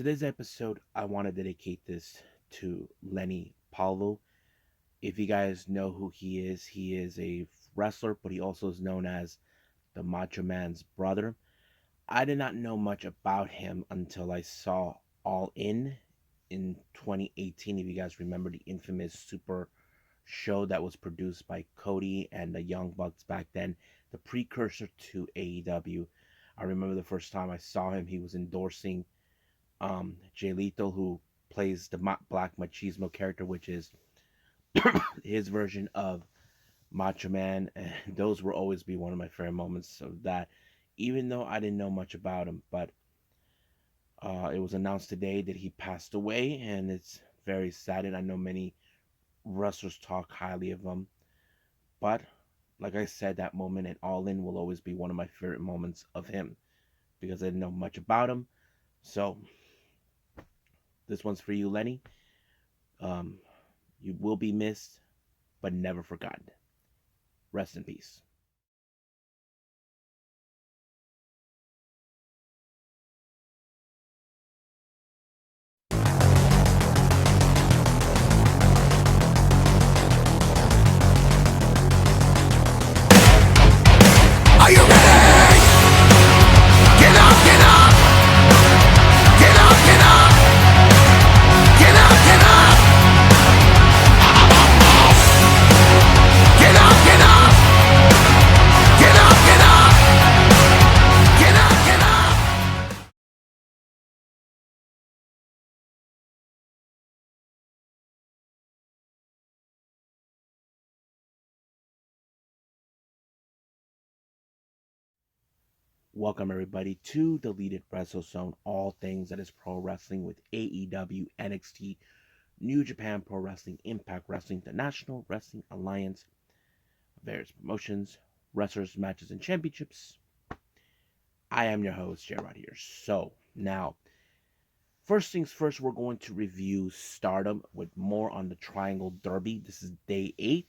today's episode, I want to dedicate this to Lenny Paulo. If you guys know who he is a wrestler, but he also is known as the Macho Man's brother. I did not know much about him until I saw All in 2018. If you guys remember the infamous Super show that was produced by Cody and the Young Bucks back then, the precursor to AEW. I remember the first time I saw him, he was endorsing Jay Lethal, who plays the Black Machismo character, which is his version of Macho Man, and those will always be one of my favorite moments of that. Even though I didn't know much about him, but it was announced today that he passed away, and it's very sad. And I know many wrestlers talk highly of him, but like I said, that moment at All In will always be one of my favorite moments of him because I didn't know much about him. So this one's for you, Lenny. Um, you will be missed, but never forgotten. Rest in peace. Are you ready? Get up, get up! Get up, get up! Get up, get up! Get up, get up! Get up, get up! Get up, get up! Welcome everybody to Deleted Wrestle Zone, all things that is pro wrestling with AEW, NXT, New Japan Pro Wrestling, Impact Wrestling, the National Wrestling Alliance, various promotions, wrestlers, matches, and championships. I am your host, Gerard here. So now, first things first, we're going to review Stardom with more on the Triangle Derby. This is day 8.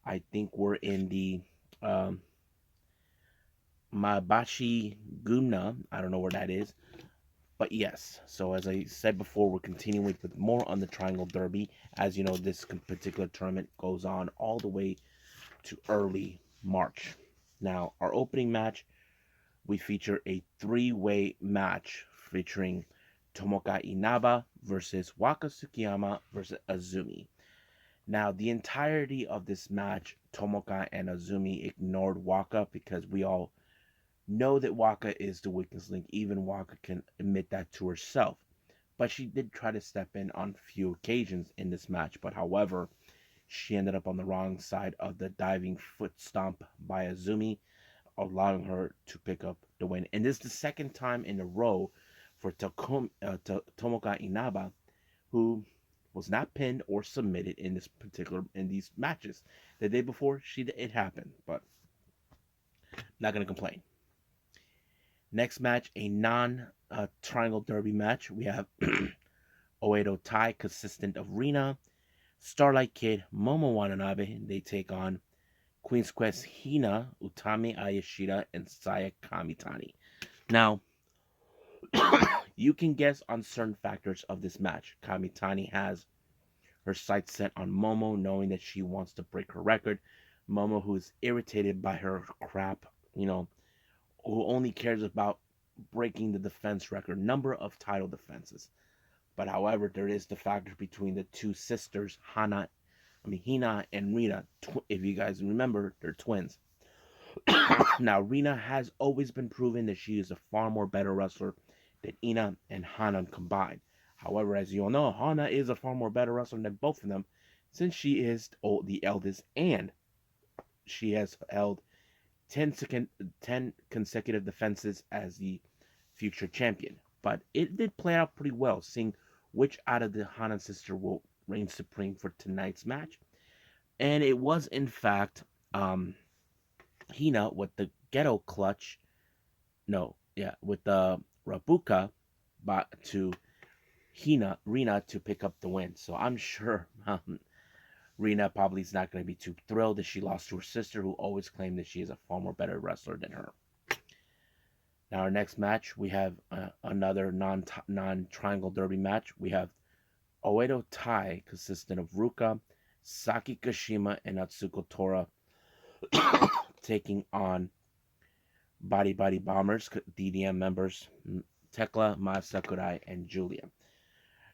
I think we're in the Mabashi Gumna. I don't know where that is. But yes, so as I said before, we're continuing with more on the Triangle Derby. As you know, this particular tournament goes on all the way to early March. Now, our opening match, we feature a three-way match featuring Tomoka Inaba versus Waka Tsukiyama versus Azumi. Now, the entirety of this match, Tomoka and Azumi ignored Waka because we all know that Waka is the weakest link. Even Waka can admit that to herself. But she did try to step in on a few occasions in this match. But however, she ended up on the wrong side of the diving foot stomp by Azumi, allowing her to pick up the win. And this is the second time in a row for Tomoka Inaba, who was not pinned or submitted in these matches. The day before, it happened, but not gonna complain. Next match, a non-triangle derby match. We have Oedo Tai, consistent of Rina, Starlight Kid, Momo Watanabe. They take on Queen's Quest Hina, Utami Ayashida, and Saya Kamitani. Now, you can guess on certain factors of this match. Kamitani has her sights set on Momo, knowing that she wants to break her record. Momo, who is irritated by her crap, who only cares about breaking the defense record number of title defenses. But however, there is the factor between the two sisters, Hina and Rina. If you guys remember, they're twins. Now, Rina has always been proven that she is a far more better wrestler than Ina and Hana combined. However, as you all know, Hana is a far more better wrestler than both of them, since she is the eldest and she has held 10 consecutive defenses as the future champion. But it did play out pretty well, seeing which out of the Hana sister will reign supreme for tonight's match. And it was, in fact, Hina with the ghetto clutch. No, yeah, with the Rabuka to Rina to pick up the win. So I'm sure Rina probably is not going to be too thrilled that she lost to her sister, who always claimed that she is a far more better wrestler than her. Now our next match, we have another non triangle derby match. We have Oedo Tai, consistent of Ruka, Saki Kashima, and Atsuko Tora, taking on Body Body Bombers, DDM members Tekla, Mai Sakurai, and Julia.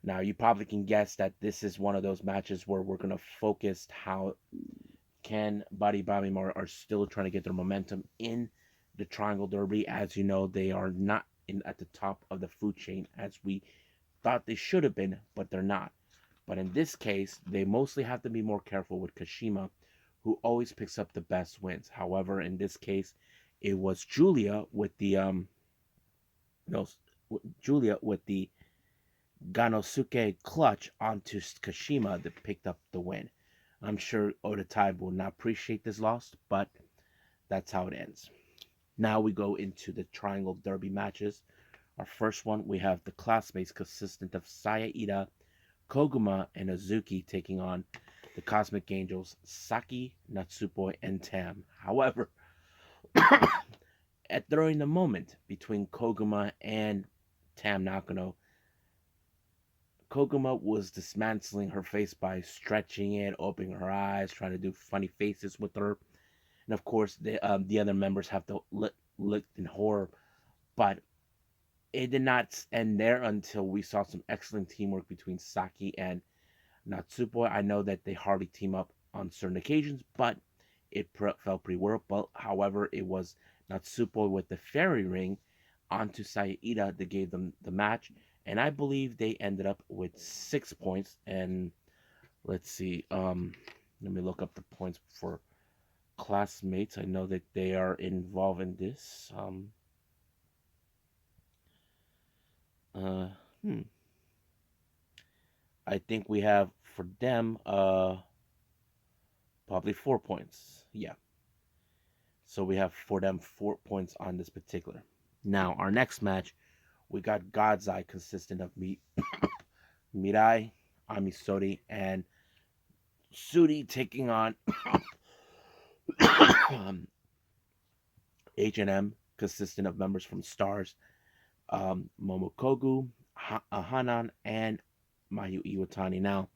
Now you probably can guess that this is one of those matches where we're gonna focus how can Body Body are still trying to get their momentum in the Triangle Derby. As you know, they are not at the top of the food chain as we thought they should have been, but they're not. But in this case, they mostly have to be more careful with Kashima, who always picks up the best wins. However, in this case, it was Julia with the no, Julia with the Ganosuke clutch onto Kashima that picked up the win. I'm sure Oda Tai will not appreciate this loss, but that's how it ends. Now we go into the Triangle Derby matches. Our first one, we have the classmates consistent of Saya Ida, Koguma, and Azuki taking on the Cosmic Angels, Saki, Natsupoi, and Tam. However, during the moment between Koguma and Tam Nakano, Koguma was dismantling her face by stretching it, opening her eyes, trying to do funny faces with her. And of course, the other members have to look in horror. But it did not end there until we saw some excellent teamwork between Saki and Natsupoi. I know that they hardly team up on certain occasions, but it felt pretty well. But however, it was Natsupoi with the fairy ring onto Saida that gave them the match, and I believe they ended up with 6 points. And let's see, let me look up the points for classmates. I know that they are involved in this. Uh, hmm. I think we have for them probably 4 points. Yeah. So we have for them 4 points on this particular. Now our next match, we got God's Eye consistent of Mirai, Amisori, and Sudi taking on H&M consistent of members from Stars, Momokogu, Hanan, and Mayu Iwatani. Now,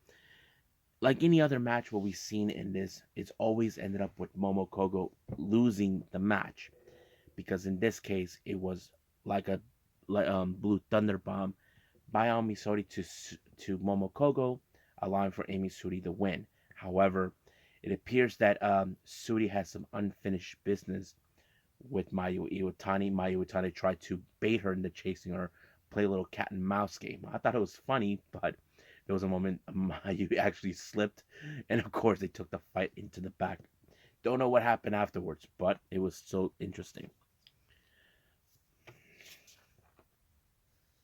like any other match what we've seen in this, it's always ended up with Momokogo losing the match because in this case it was like a blue thunder bomb by Amisori to Momokogo, allowing for Amy Suri to win. However, it appears that Suri has some unfinished business with Mayu Iwatani. Mayu Iwatani tried to bait her into chasing her, play a little cat and mouse game. I thought it was funny, but there was a moment Mayu actually slipped, and of course they took the fight into the back. Don't know what happened afterwards, but it was so interesting.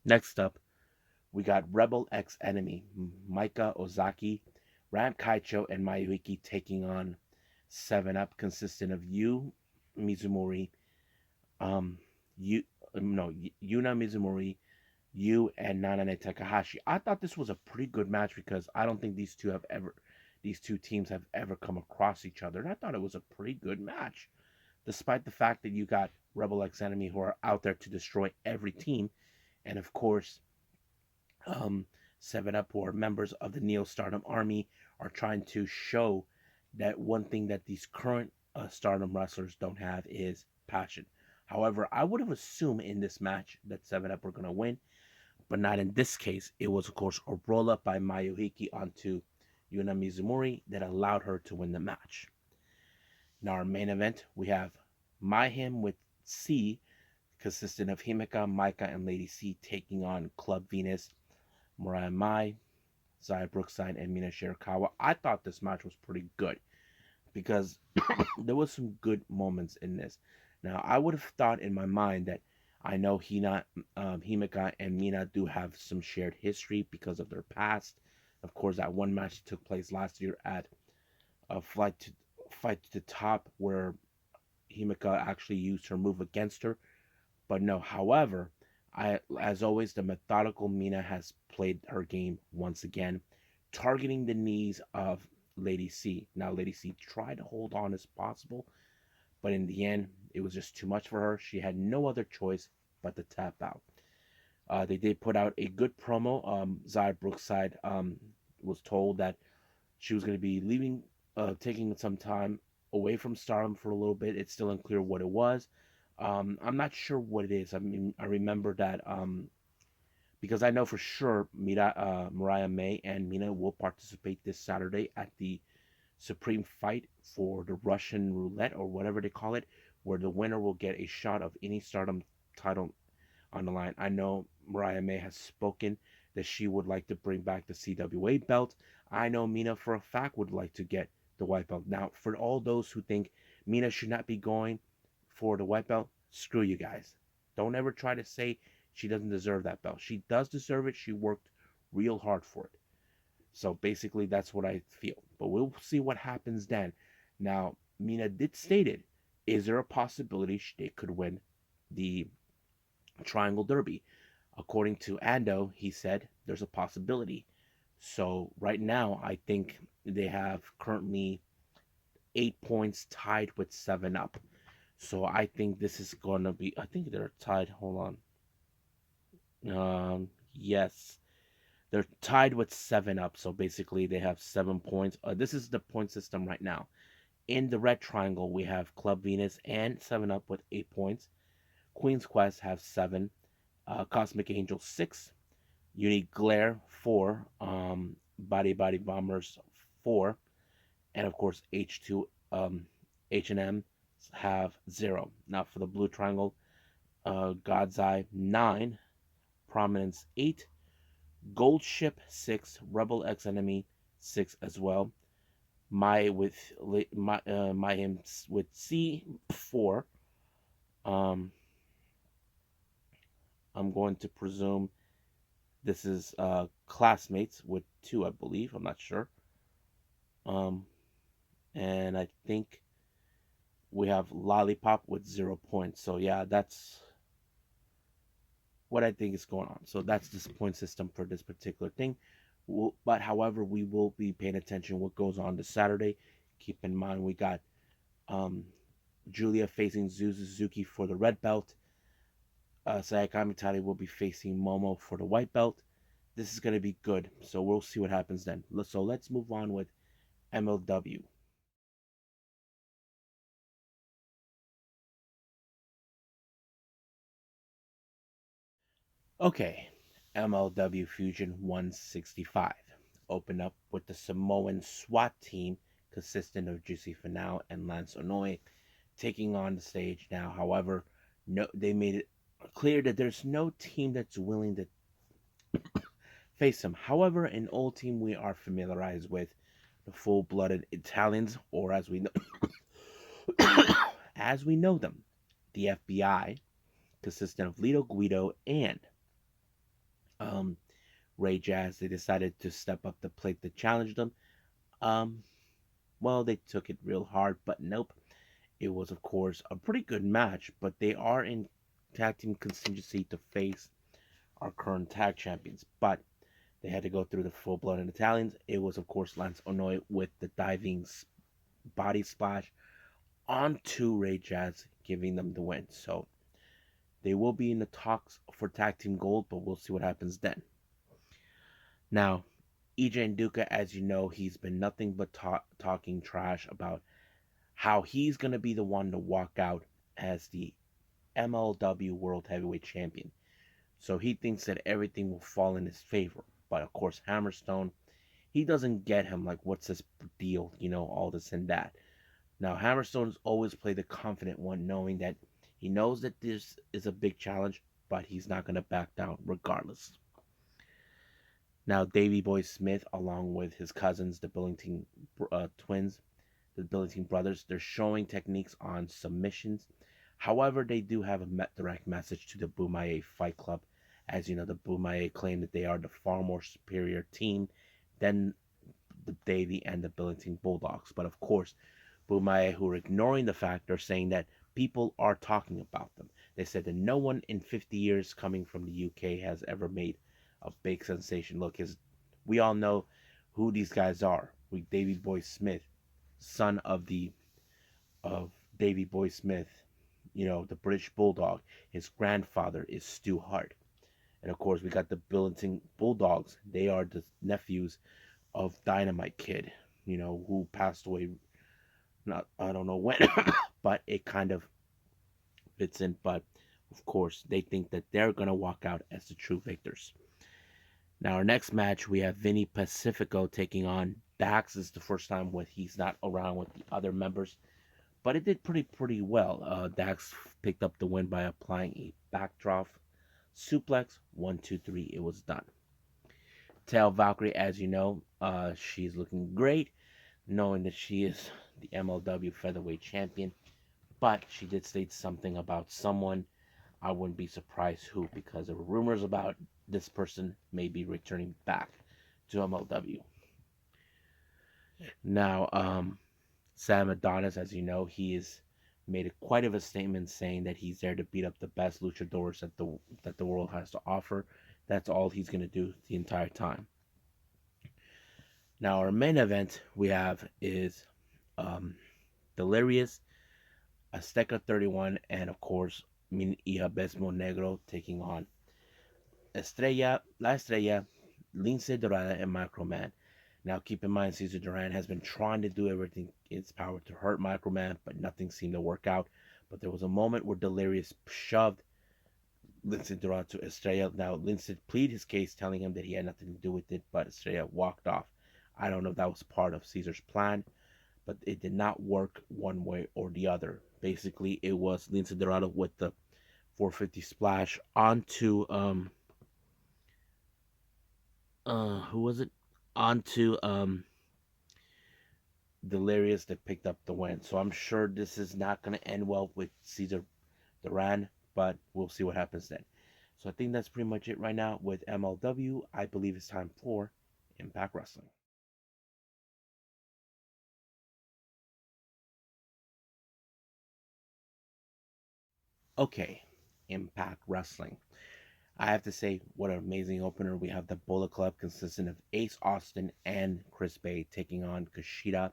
Next up, we got Rebel X Enemy, Maika Ozaki, Ram Kaicho, and Mayuhiki taking on 7 Up, consistent of Yu Mizumori, um, Yu, no, Yuna Mizumori, Yu, and Nanane Takahashi. I thought this was a pretty good match because I don't think these two teams have ever come across each other. And I thought it was a pretty good match, despite the fact that you got Rebel X Enemy who are out there to destroy every team, and of course, um, 7 Up, who are members of the Neo Stardom Army, are trying to show that one thing that these current Stardom wrestlers don't have is passion. However, I would have assumed in this match that 7 Up were going to win, but not in this case. It was, of course, a roll up by Mayuhiki onto Yuna Mizumori that allowed her to win the match. Now, our main event, we have Mayhem with C, consistent of Himeka, Maika, and Lady C, taking on Club Venus, Mariah Mai, Zaya Brookside, and Mina Shirakawa. I thought this match was pretty good because there was some good moments in this. Now, I would have thought in my mind that I know Himeka and Mina do have some shared history because of their past. Of course, that one match took place last year at a fight to the top where Himeka actually used her move against her. But no, however, as always, the methodical Mina has played her game once again, targeting the knees of Lady C. Now, Lady C tried to hold on as possible, but in the end, it was just too much for her. She had no other choice but to tap out. They did put out a good promo. Zaya Brookside was told that she was going to be leaving, taking some time away from Stardom for a little bit. It's still unclear what it was. I'm not sure what it is. I mean, I remember that because I know for sure Mariah May and Mina will participate this Saturday at the Supreme Fight for the Russian Roulette or whatever they call it, where the winner will get a shot of any Stardom title on the line. I know Mariah May has spoken that she would like to bring back the CWA belt. I know Mina for a fact would like to get the white belt. Now, for all those who think Mina should not be going for the white belt, screw you guys. Don't ever try to say she doesn't deserve that belt. She does deserve it. She worked real hard for it. So basically, that's what I feel. But we'll see what happens then. Now, Mina did state it. Is there a possibility they could win the Triangle Derby? According to Ando, he said there's a possibility. So right now, I think they have currently 8 points tied with 7 up. So I think this is going to be. I think they're tied. Hold on. Yes, they're tied with 7 up. So basically, they have 7 points. This is the point system right now. In the red triangle, we have Club Venus and 7 Up with 8 points. Queen's Quest have 7. Cosmic Angel 6. Unique Glare 4. Body Bombers 4. And of course, H&M have 0. Now for the blue triangle, God's Eye 9. Prominence 8. Gold Ship 6. Rebel X Enemy 6 as well. My him with C 4. Um, I'm going to presume this is classmates with 2, I believe. I'm not sure. And I think we have Lollipop with 0 points. So yeah, that's what I think is going on. So that's this point system for this particular thing. But however, we will be paying attention what goes on this Saturday. Keep in mind we got Julia facing Suzuki for the red belt. Sayaka Mitani will be facing Momo for the white belt. This is going to be good. So we'll see what happens then. So let's move on with MLW. Okay, MLW Fusion 165 opened up with the Samoan SWAT team consisting of Juicy Finau and Lance Onoe taking on the stage now. However, no, they made it clear that there's no team that's willing to face them. However, an old team we are familiarized with, the full-blooded Italians, or as we know them, the FBI, consistent of Lito Guido and um, Ray Jazz. They decided to step up the plate to challenge them. Um, well, they took it real hard, but nope. It was, of course, a pretty good match, but they are in tag team contingency to face our current tag champions. But they had to go through the full-blooded Italians. It was, of course, Lance Onoy with the diving body splash onto Ray Jazz, giving them the win. So they will be in the talks for tag team gold, but we'll see what happens then. Now, EJ Nduka, as you know, he's been nothing but talking trash about how he's going to be the one to walk out as the MLW World Heavyweight Champion. So he thinks that everything will fall in his favor. But of course, Hammerstone, he doesn't get him like, what's this deal? You know, all this and that. Now, Hammerstone's always played the confident one, knowing that he knows that this is a big challenge, but he's not going to back down regardless. Now, Davey Boy Smith, along with his cousins, the Billington twins, the Billington brothers, they're showing techniques on submissions. However, they do have a direct message to the Bumaye Fight Club. As you know, the Bumaye claim that they are the far more superior team than the Davey and the Billington Bulldogs. But of course, Bumaye, who are ignoring the fact, are saying that people are talking about them. They said that no one in 50 years coming from the UK has ever made a big sensation. Look, we all know who these guys are. Davey Boy Smith, son of Davey Boy Smith, the British Bulldog. His grandfather is Stu Hart. And of course, we got the Billington Bulldogs. They are the nephews of Dynamite Kid, who passed away, not, I don't know when, but it kind of fits in. But of course, they think that they're going to walk out as the true victors. Now, our next match, we have Vinny Pacifico taking on Dax. This is the first time when he's not around with the other members, but it did pretty well. Dax picked up the win by applying a backdrop suplex. 1, 2, 3. It was done. Tail Valkyrie, as you know, she's looking great, knowing that she is the MLW Featherweight Champion. But she did state something about someone. I wouldn't be surprised who, because there were rumors about this person may be returning back to MLW. Now, Sam Adonis, as you know, he has made quite of a statement saying that he's there to beat up the best luchadors that the world has to offer. That's all he's going to do the entire time. Now, our main event we have is Delirious, Azteca 31, and of course, Min y Abismo Negro taking on La Estrella, Lince Dorada, and Microman. Now, keep in mind, Cesar Duran has been trying to do everything in his power to hurt Microman, but nothing seemed to work out. But there was a moment where Delirious shoved Lince Dorada to Estrella. Now, Lince pleaded his case, telling him that he had nothing to do with it, but Estrella walked off. I don't know if that was part of Caesar's plan, but it did not work one way or the other. Basically, it was Lince Dorado with the 450 splash onto who was it? Onto Delirious that picked up the win. So I'm sure this is not going to end well with Cesar Duran, but we'll see what happens then. So I think that's pretty much it right now with MLW. I believe it's time for Impact Wrestling. Okay, Impact Wrestling. I have to say, what an amazing opener. We have the Bullet Club consisting of Ace Austin and Chris Bay taking on Kushida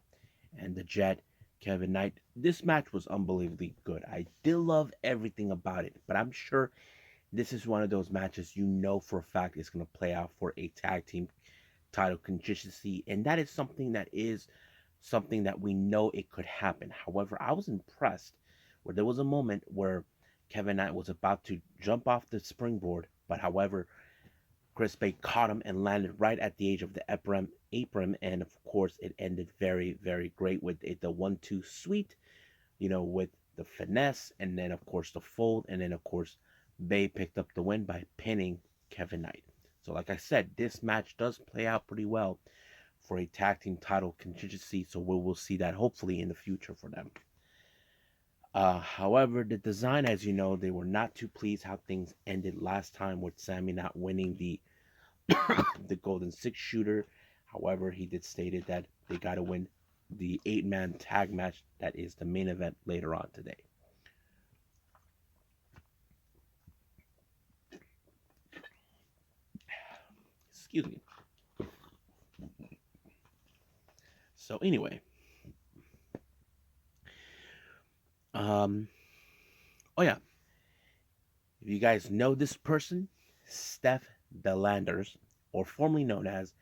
and the Jet, Kevin Knight. This match was unbelievably good. I did love everything about it, but I'm sure this is one of those matches you know for a fact is going to play out for a tag team title consistency, and that is something that we know it could happen. However, I was impressed where there was a moment where Kevin Knight was about to jump off the springboard, but however, Chris Bay caught him and landed right at the edge of the apron, and of course, it ended very, very great with it, the 1-2 sweep, with the finesse, and then of course the fold, and then of course Bay picked up the win by pinning Kevin Knight. So, like I said, this match does play out pretty well for a tag team title contingency, so we will see that hopefully in the future for them. However, the design, as you know, they were not too pleased how things ended last time with Sammy not winning the the Golden Six Shooter. However, he did stated that they got to win the 8-man tag match that is the main event later on today. Excuse me. So anyway, oh yeah, if you guys know this person, Steph Delanders, or formerly known as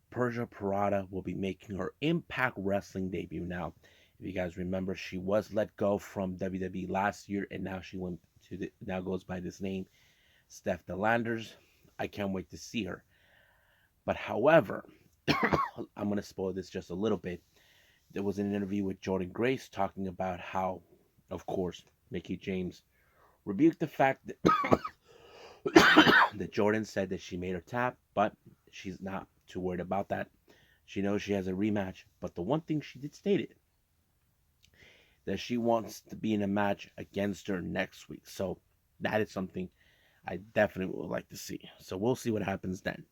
Persia Parada, will be making her Impact Wrestling debut. Now, if you guys remember, she was let go from WWE last year, and now she went to now goes by this name, Steph Delanders. I can't wait to see her. But however, I'm gonna spoil this just a little bit. There was an interview with Jordan Grace talking about how, of course, Mickie James rebuked the fact that that Jordan said that she made her tap, but she's not too worried about that. She knows she has a rematch, but the one thing she did state it that she wants to be in a match against her next week. So that is something I definitely would like to see. So we'll see what happens then.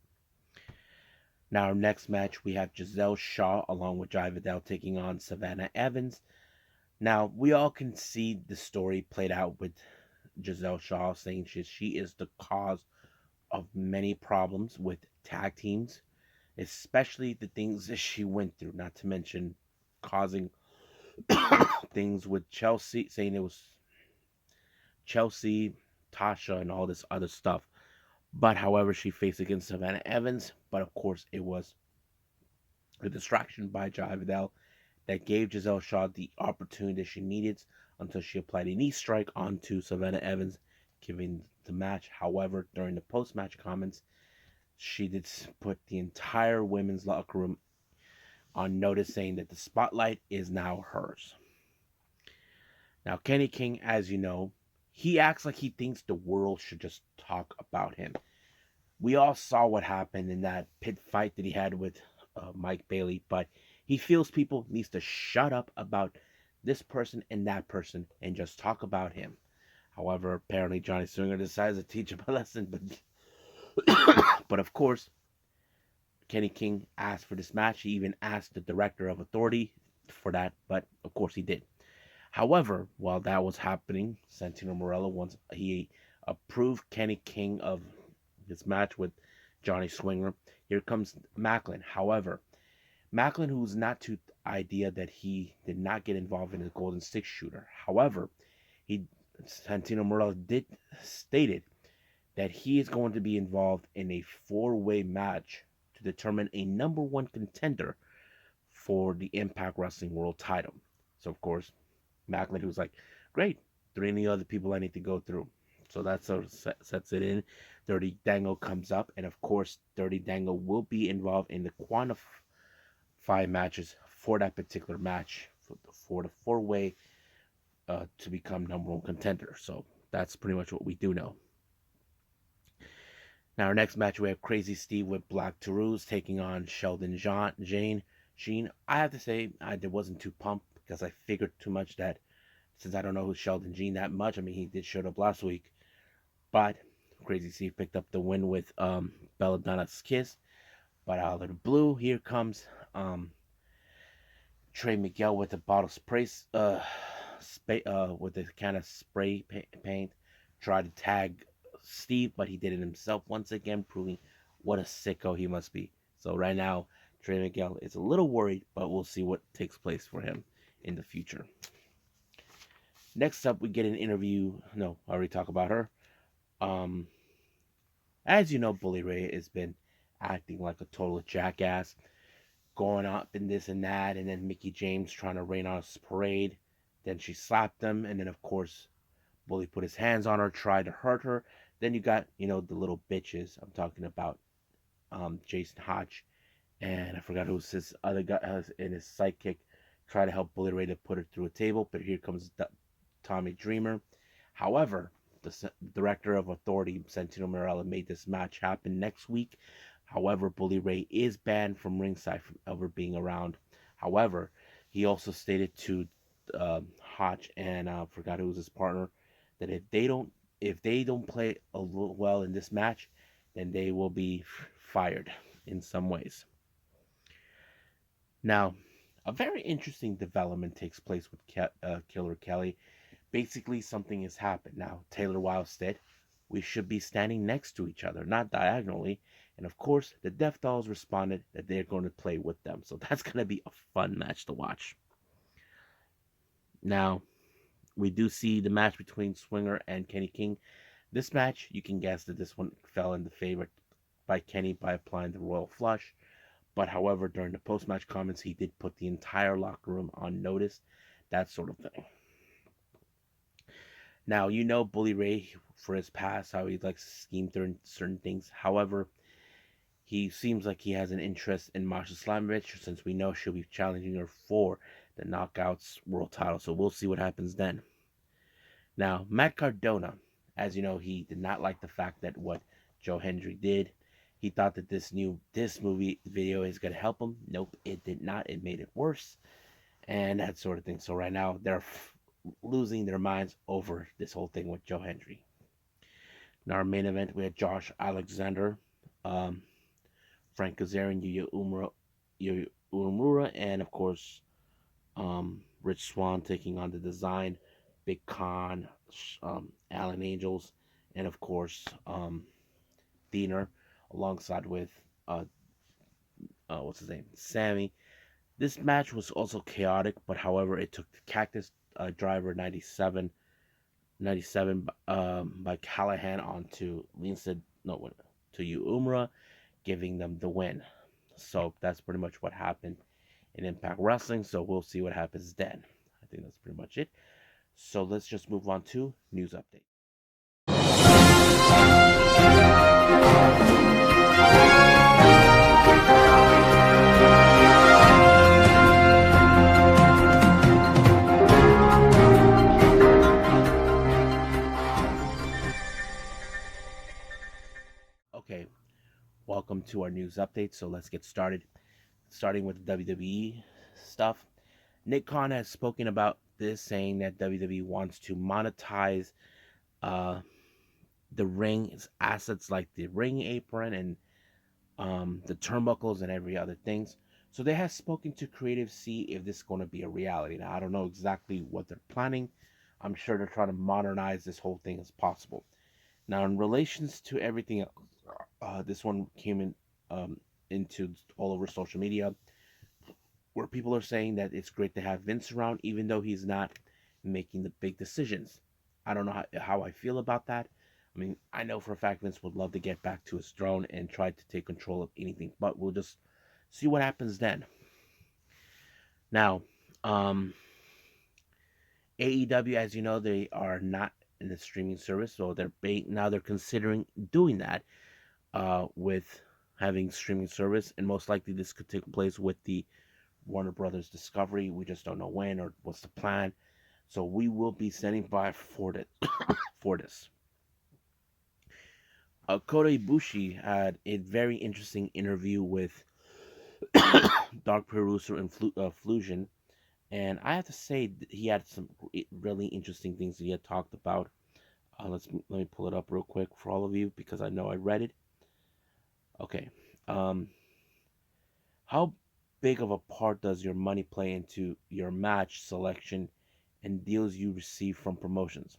Now, our next match, we have Giselle Shaw along with Jai Vidal taking on Savannah Evans. Now, we all can see the story played out with Giselle Shaw saying she is the cause of many problems with tag teams, especially the things that she went through, not to mention causing things with Chelsea, saying it was Chelsea, Tasha, and all this other stuff. But however, she faced against Savannah Evans. But of course, it was a distraction by Jai Vidal that gave Giselle Shaw the opportunity that she needed until she applied a knee strike onto Savannah Evans, giving the match. However, during the post match comments, she did put the entire women's locker room on notice, saying that the spotlight is now hers. Now, Kenny King, as you know, he acts like he thinks the world should just talk about him. We all saw what happened in that pit fight that he had with Mike Bailey, but he feels people needs to shut up about this person and that person and just talk about him. However, apparently Johnny Swinger decides to teach him a lesson, but of course, Kenny King asked for this match. He even asked the director of authority for that, but of course he did. However, while that was happening, Santino Morello, once he approved Kenny King of his match with Johnny Swinger, here comes Macklin. However, Macklin, who's not to the idea that he did not get involved in the Golden Six shooter. However, he Santino Morello did stated that he is going to be involved in a four-way match to determine a number one contender for the Impact Wrestling World title. So of course, Macklin, who's like, great, there ain't any other people I need to go through. So that sort of sets it in. Dirty Dango comes up, and of course, Dirty Dango will be involved in the quantify matches for that particular match for the four-way to become number one contender. So that's pretty much what we do know. Now, our next match, we have Crazy Steve with Black Toulouse taking on Sheldon Sheen. I have to say, I wasn't too pumped because I figured too much that since I don't know who Sheldon Jean that much, I mean, he did show up last week, but Crazy Steve picked up the win with Belladonna's Kiss. But out of the blue, here comes Trey Miguel with a bottle spray, with a kind of spray paint, tried to tag Steve, but he did it himself once again, proving what a sicko he must be. So right now, Trey Miguel is a little worried, but we'll see what takes place for him in the future. Next up, we get an interview. No, I already talked about her. Um, as you know, Bully Ray has been acting like a total jackass, going up in this and that, and then Mickey James trying to rain on his parade. Then she slapped him, and then of course, Bully put his hands on her, tried to hurt her. Then you got, the little bitches. I'm talking about Jason Hodge, and I forgot who's his other guy, and his sidekick try to help Bully Ray to put her through a table. But here comes Tommy Dreamer. However, the director of Authority, Santino Marella, made this match happen next week. However, Bully Ray is banned from ringside from ever being around. However, he also stated to Hodge and forgot who was his partner that if they don't play a little well in this match, then they will be fired in some ways. Now, a very interesting development takes place with Killer Kelly. Basically, something has happened. Now, Taylor Wilde said, we should be standing next to each other, not diagonally. And of course, the Death Dolls responded that they're going to play with them. So that's going to be a fun match to watch. Now, we do see the match between Swinger and Kenny King. This match, you can guess that this one fell in the favor by Kenny by applying the Royal Flush. But however, during the post-match comments, he did put the entire locker room on notice, that sort of thing. Now, Bully Ray for his past, how he likes to scheme through certain things. However, he seems like he has an interest in Masha Slamovich, since we know she'll be challenging her for the Knockouts World title. So we'll see what happens then. Now, Matt Cardona, as you know, he did not like the fact that what Joe Hendry did. He thought that this movie video is going to help him. Nope, it did not. It made it worse. And that sort of thing. So right now, they're losing their minds over this whole thing with Joe Hendry. In our main event, we had Josh Alexander, Frank Kazarian, Yuya Uemura, and of course, Rich Swann taking on the Design, Big Con, Alan Angels, and of course, Diener, alongside with what's his name, Sammy. This match was also chaotic, but however, it took the Cactus Driver 97 97 by Callahan onto Linstead, no, to Uemura, giving them the win. So that's pretty much what happened in Impact Wrestling. So we'll see what happens then. I think that's pretty much it. So let's just move on to news update. Okay, welcome to our news update. So let's get started. Starting with WWE stuff. Nick Khan has spoken about this, saying that WWE wants to monetize uh, the ring's assets like the ring apron and the turnbuckles and every other things. So they have spoken to Creative see if this is going to be a reality. Now I don't know exactly what they're planning. I'm sure they're trying to modernize this whole thing as possible. Now in relations to everything else, this one came into all over social media where people are saying that it's great to have Vince around, even though he's not making the big decisions. I don't know how I feel about that. I mean, I know for a fact Vince would love to get back to his throne and try to take control of anything, but we'll just see what happens then. Now, um, AEW, as you know, they are not in the streaming service, so now they're considering doing that with having streaming service, and most likely this could take place with the Warner Brothers Discovery. We just don't know when or what's the plan. So we will be standing by for this. Kota Ibushi had a very interesting interview with Dark Producer and Fusion, and I have to say he had some really interesting things that he had talked about. Let me pull it up real quick for all of you because I know I read it. Okay, um, how big of a part does your money play into your match selection and deals you receive from promotions?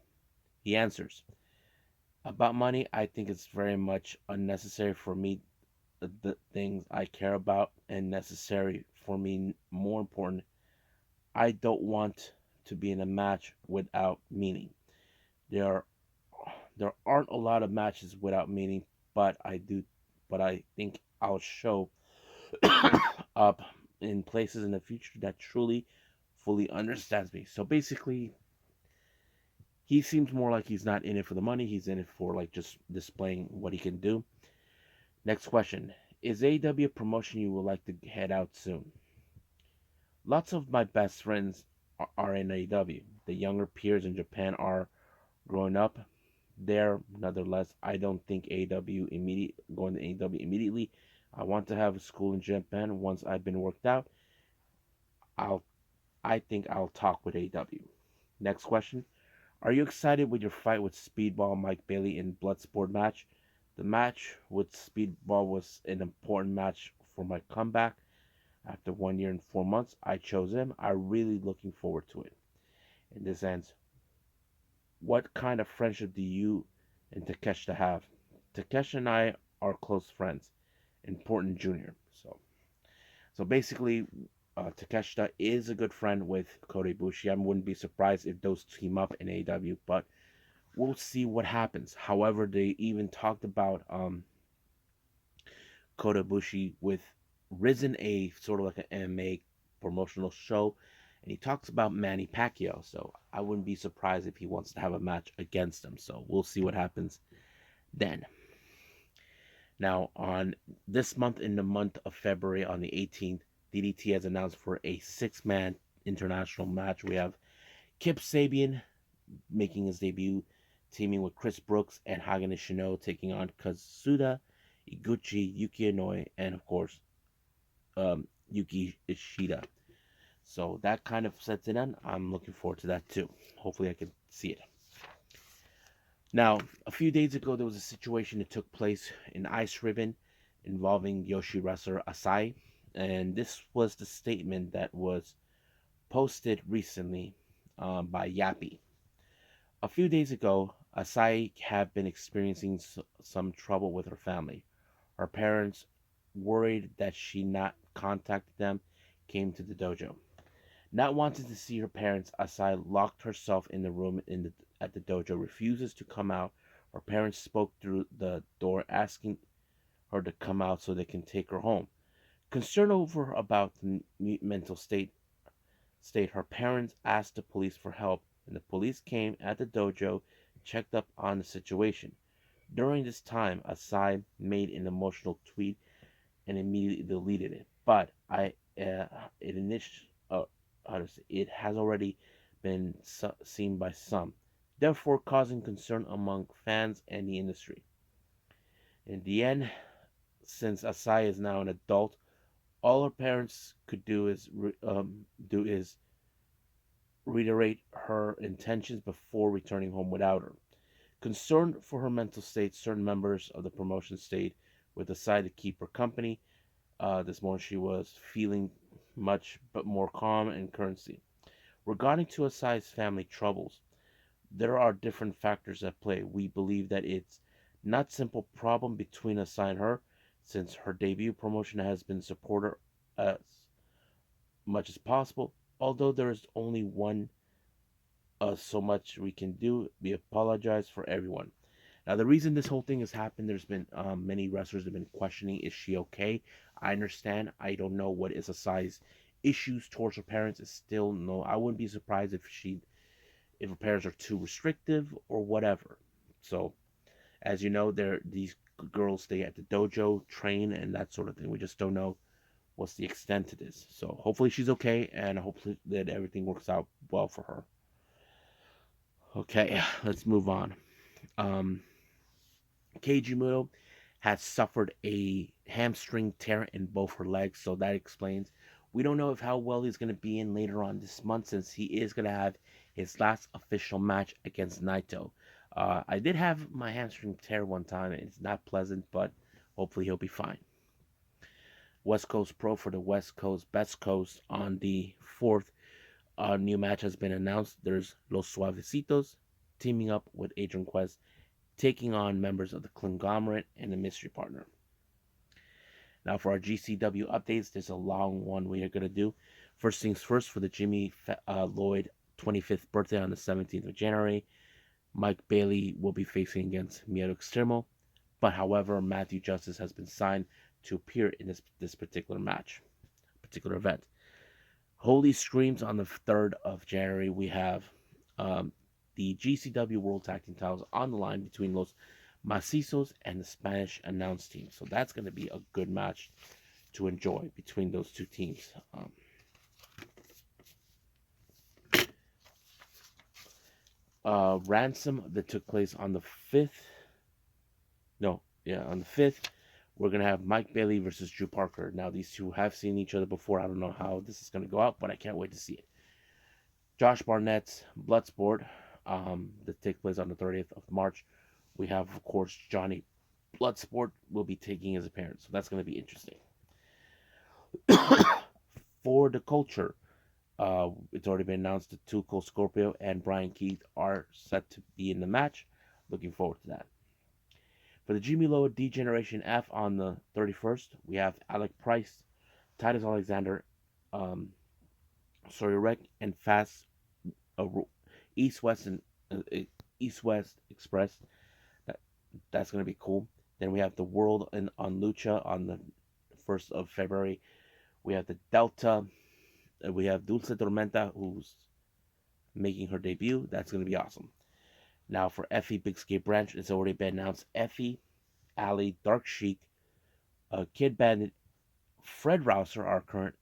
He answers, about money, I think it's very much unnecessary for me. The things I care about and necessary for me more important. I don't want to be in a match without meaning. There are there aren't a lot of matches without meaning, but I think I'll show up in places in the future that truly fully understands me. So basically, he seems more like he's not in it for the money. He's in it for like just displaying what he can do. Next question. Is AEW a promotion you would like to head out soon? Lots of my best friends are in AEW. The younger peers in Japan are growing up there. Nonetheless, I don't think going to AEW immediately. I want to have a school in Japan. Once I've been worked out, I'll I think I'll talk with AEW. Next question. Are you excited with your fight with Speedball Mike Bailey in Bloodsport match? The match with Speedball was an important match for my comeback. After 1 year and 4 months, I chose him. I'm really looking forward to it. And this ends. What kind of friendship do you and Takeshita have? Takeshita and I are close friends. Important junior. So basically, Takeshita is a good friend with Kota Ibushi. I wouldn't be surprised if those team up in AEW, but we'll see what happens. However, they even talked about Kota Ibushi with Risen, a sort of like an MMA promotional show, and he talks about Manny Pacquiao. So I wouldn't be surprised if he wants to have a match against him. So we'll see what happens then. Now, on this month, in the month of February, on the 18th, DDT has announced for a six-man international match. We have Kip Sabian making his debut, teaming with Chris Brooks and Hagen Shino, taking on Kazuda Iguchi, Yuki Inoi, and of course, Yuki Ishida. So that kind of sets it in. I'm looking forward to that too. Hopefully, I can see it. Now, a few days ago, there was a situation that took place in Ice Ribbon involving Yoshi wrestler Asahi, and this was the statement that was posted recently by Yappy. A few days ago, Asahi had been experiencing some trouble with her family. Her parents, worried that she not contacted them, came to the dojo. Not wanting to see her parents, Asahi locked herself in the room at the dojo refuses to come out. Her parents spoke through the door asking her to come out so they can take her home. Concerned over about the mental state, her parents asked the police for help, and the police came at the dojo, checked up on the situation. During this time, Asahi made an emotional tweet and immediately deleted it. But it initially, it has already been seen by some, therefore causing concern among fans and the industry. In the end, since Asahi is now an adult, all her parents could do is reiterate her intentions before returning home without her. Concerned for her mental state, certain members of the promotion stayed with Asahi to keep her company. This morning she was feeling much but more calm and currency. Regarding to Asahi's family troubles, there are different factors at play. We believe that it's not simple problem between Asahi and her, since her debut promotion has been supported as much as possible. Although there is only one so much we can do, we apologize for everyone. Now, the reason this whole thing has happened, there's been many wrestlers have been questioning, is she okay? I understand. I don't know what is Asahi's issues towards her parents. Is still no. I wouldn't be surprised if her parents are too restrictive or whatever. So, as you know, these girls stay at the dojo, train, and that sort of thing. We just don't know what's the extent to this. So hopefully she's okay, and hopefully that everything works out well for her. Okay, let's move on. Um, Keiji Mutoh has suffered a hamstring tear in both her legs, so that explains. We don't know if how well he's going to be in later on this month, since he is going to have his last official match against Naito. I did have my hamstring tear one time, and it's not pleasant, but hopefully he'll be fine. West Coast Pro for the West Coast Best Coast on the 4th. A new match has been announced. There's Los Suavecitos teaming up with Adrian Quest, taking on members of the Conglomerate and the Mystery Partner. Now, for our GCW updates, there's a long one we are going to do. First things first, for the Jimmy Lloyd 25th birthday on the 17th of January, Mike Bailey will be facing against Miedo Extremo. But however, Matthew Justice has been signed to appear in this particular event. Holy Screams on the 3rd of January, we have the GCW World Tag Team titles on the line between Los Macizos and the Spanish announce team. So that's going to be a good match to enjoy between those two teams. Ransom that took place on the 5th. On the 5th, we're going to have Mike Bailey versus Drew Parker. Now, these two have seen each other before. I don't know how this is going to go out, but I can't wait to see it. Josh Barnett's Bloodsport that takes place on the 30th of March. We have, of course, Johnny Bloodsport will be taking his appearance. So that's going to be interesting. For the culture, it's already been announced that Tuco Scorpio and Brian Keith are set to be in the match. Looking forward to that. For the Jimmy Lowe D Generation F on the 31st, we have Alec Price, Titus Alexander, Sorry and Fast East West Express. That's going to be cool. Then we have the World on Lucha on the 1st of February. We have the Delta. We have Dulce Tormenta, who's making her debut. That's going to be awesome. Now for Effie Big Skate Branch, it's already been announced. Effie, Ali, Dark Sheik, Kid Bandit, Fred Rouser, our current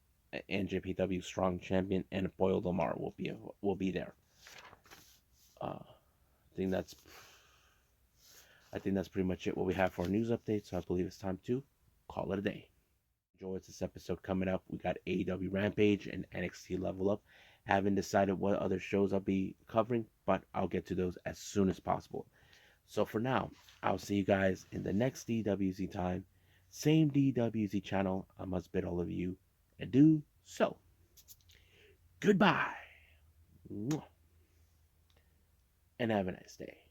NJPW Strong Champion, and Boyle Lamar will be there. I think that's pretty much it what we have for our news update. So I believe it's time to call it a day. Enjoy this episode coming up. We got AEW Rampage and NXT Level Up. Haven't decided what other shows I'll be covering, but I'll get to those as soon as possible. So for now, I'll see you guys in the next DWZ time. Same DWZ channel. I must bid all of you adieu. So, goodbye. And have a nice day.